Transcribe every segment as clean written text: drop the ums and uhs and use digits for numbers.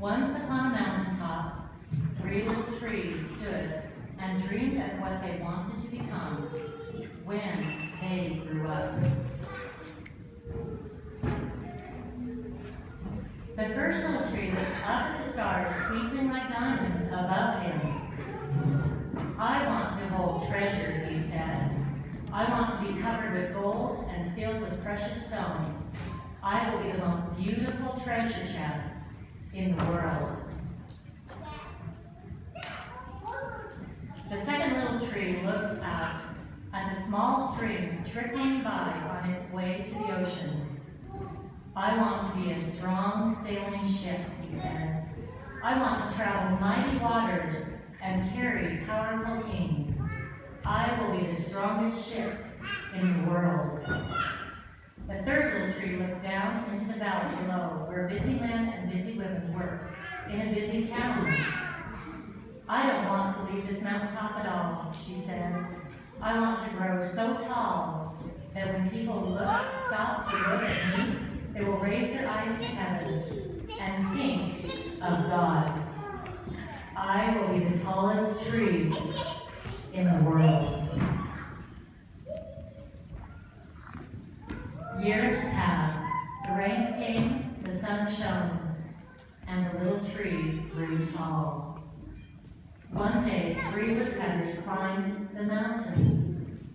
Once upon a mountaintop, 3 little trees stood and dreamed of what they wanted to become when they grew up. The first little tree looked up at the stars twinkling like diamonds above him. I want to hold treasure, he said. I want to be covered with gold and filled with precious stones. I will be the most beautiful treasure chest in the world. The second little tree looked out at the small stream trickling by on its way to the ocean. I want to be a strong sailing ship, he said. I want to travel mighty waters and carry powerful kings. I will be the strongest ship in the world. The third little tree looked down into the valley below, where busy men and busy women worked in a busy town. I don't want to leave this mountaintop at all, she said. I want to grow so tall that when people stop to look at me, they will raise their eyes to heaven and think of God. I will be the tallest tree in the world. Years passed, the rains came, the sun shone, and the little trees grew tall. One day, 3 woodcutters climbed the mountain.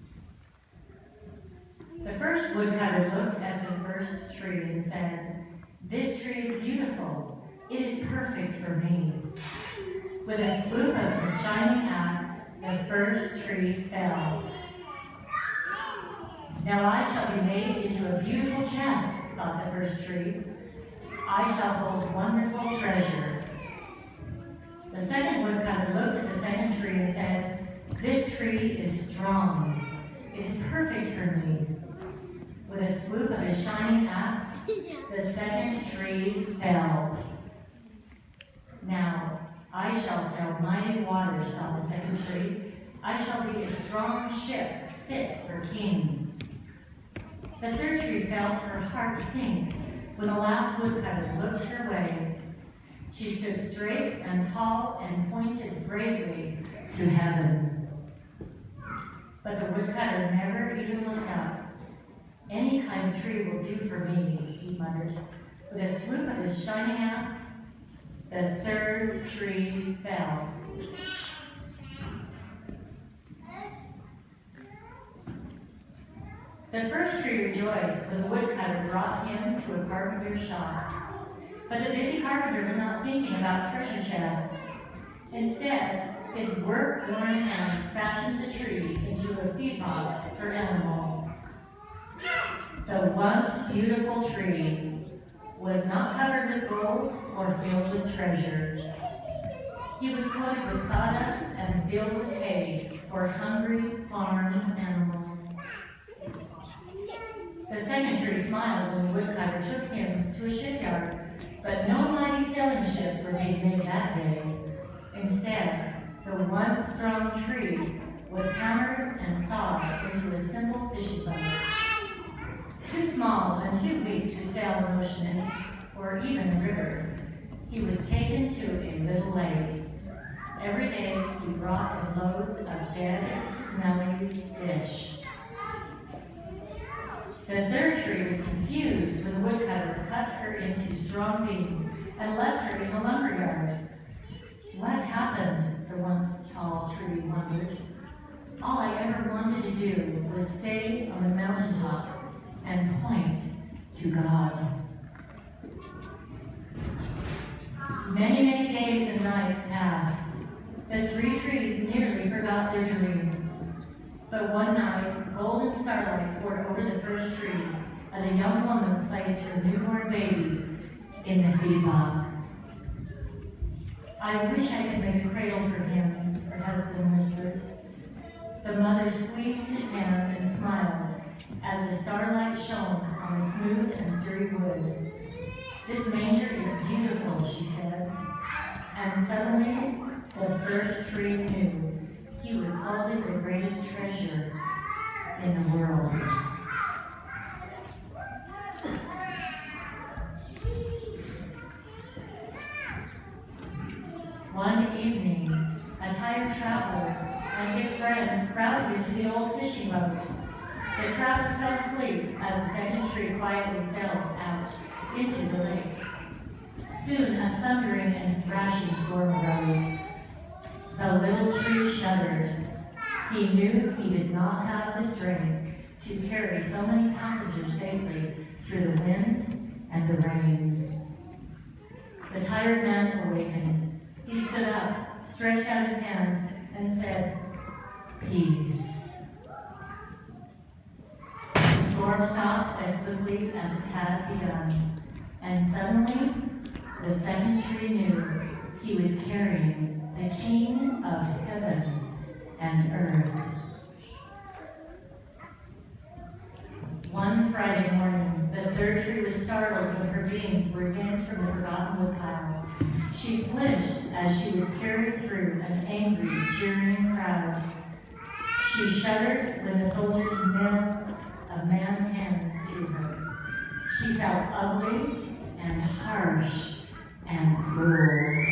The first woodcutter looked at the first tree and said, "This tree is beautiful. It is perfect for me." With a swoop of his shining axe, the first tree fell. "Now I shall be made into a beautiful chest," thought the first tree. "I shall hold wonderful treasure." The second woodcutter looked at the second tree and said, "This tree is strong. It is perfect for me." With a swoop of his shining axe, the second tree fell. "Now I shall sail mighty waters," thought the second tree. "I shall be a strong ship fit for kings." The third tree felt her heart sink when the last woodcutter looked her way. She stood straight and tall and pointed bravely to heaven. But the woodcutter never even looked up. "Any kind of tree will do for me," he muttered. With a swoop of his shining axe, the third tree fell. The first tree rejoiced when the woodcutter brought him to a carpenter's shop. But the busy carpenter was not thinking about treasure chests. Instead, his work-worn hands fashioned the trees into a feed box for animals. The once beautiful tree was not covered with gold or filled with treasure. He was coated with sawdust and filled with hay for hungry farm animals. The second tree smiled when the woodcutter took him to a shipyard, but no mighty sailing ships were being made that day. Instead, the once strong tree was hammered and sawed into a simple fishing boat. Too small and too weak to sail an ocean or even a river, he was taken to a little lake. Every day he brought in loads of dead, smelly fish. The third tree was confused when the woodcutter cut her into strong beams and left her in a lumberyard. What happened, the once tall tree wondered. All I ever wanted to do was stay on the mountaintop and point to God. Many days and nights passed. The 3 trees nearly forgot their dreams. But one night, golden starlight poured over the first tree as a young woman placed her newborn baby in the feed box. "I wish I could make a cradle for him," her husband whispered. The mother squeezed his hand and smiled as the starlight shone on the smooth and sturdy wood. "This manger is beautiful," she said. And suddenly, the first tree knew he was holding the greatest treasure in the world. traveler and his friends crowded into the old fishing boat. The traveler fell asleep as the second tree quietly sailed out into the lake. Soon a thundering and thrashing storm arose. The little tree shuddered. He knew he did not have the strength to carry so many passengers safely through the wind and the rain. The tired man awakened. He stood up, stretched out his hand, and said, "Peace." The storm stopped as quickly as it had begun, and suddenly the second tree knew he was carrying the King of heaven and earth. One Friday morning, the third tree was startled when her beams were yanked from the forgotten woodpile. She flinched as she was carried through an angry, cheering crowd. She shuddered when the soldiers nailed a man's hands to her. She felt ugly and harsh and cruel.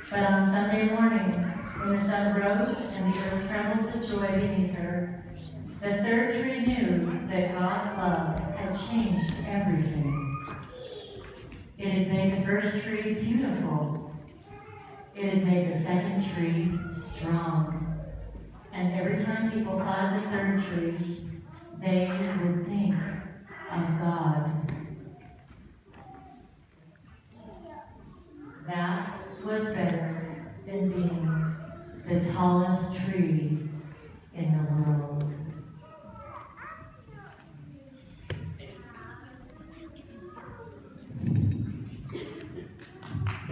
But on Sunday morning, when the sun rose and the earth trembled with joy beneath her, the third tree knew that God's love had changed everything. It had made the first tree beautiful. It had made the second tree strong. And every time people thought of the third tree, they would think of God. That was better than being the tallest tree in the world.